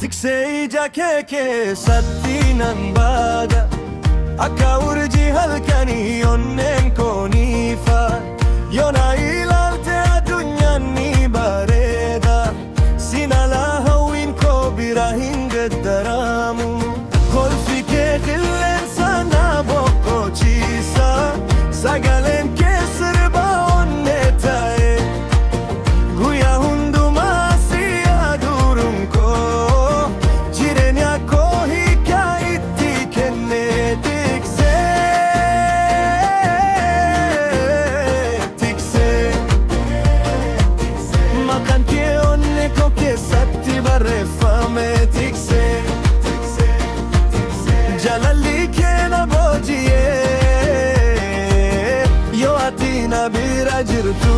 Tiksee ija kee keessatti nan baada, akka urjii halkanii onneen koo ni ifa. Yoo na ilaalte addunyaan ni bareeda, sin alaa hawwiin koo bira hin geeddaramu. Kolfi kee qilleensa na boqochiisa, sagaleen kee sirba onnee ta'e. Guyyaa hundumaa si yaaduun koo, jireenya koo hiikaa itti kennee tiksee. Maqaan kee onnee koo keessatti barreeffame tiksee. Jaalalli kee na booji'ee, yoo ati na bira jirtu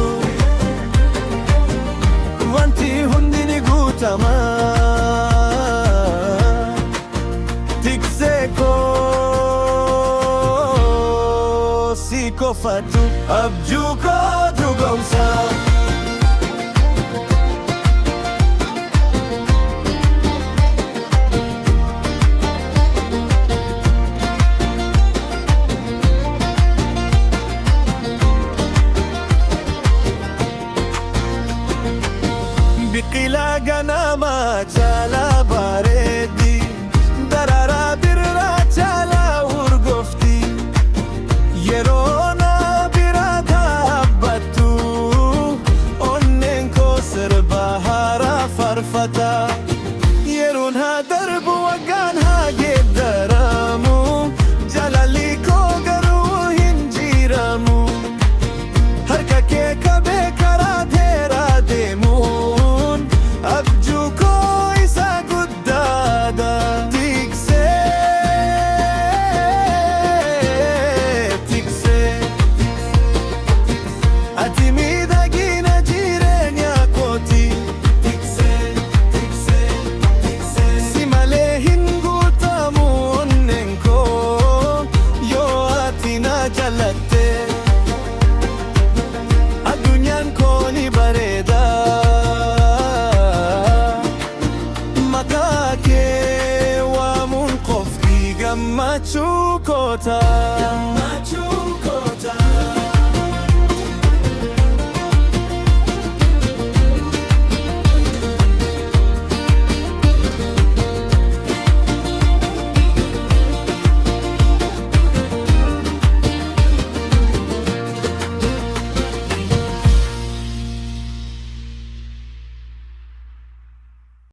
wanti hundi ni guutama. Tiksee koo si qofatu abjuu koo dhugoomsa. Biqilaa ganamaa caalaa bareeddi, daraaraa birraa caalaa urgoofti. Yeroo na bira dhaabbattu, onneen koo sirba haaraa faarfata. Yeroon haa darbu waggaan haa geeddaramu, jaalalli koo garuu hin jiramu. Harka kee qabee karaa dheeraa deemu, abjuu koo isa guddaadha. Tiksee, ati miidhagina jireenya kooti. Si malee hin guutamu onneen koo, yoo ati na jaalatte. Addunyaan koo ni bareeda, maqaa kee waamuun qofti gammachuu koota.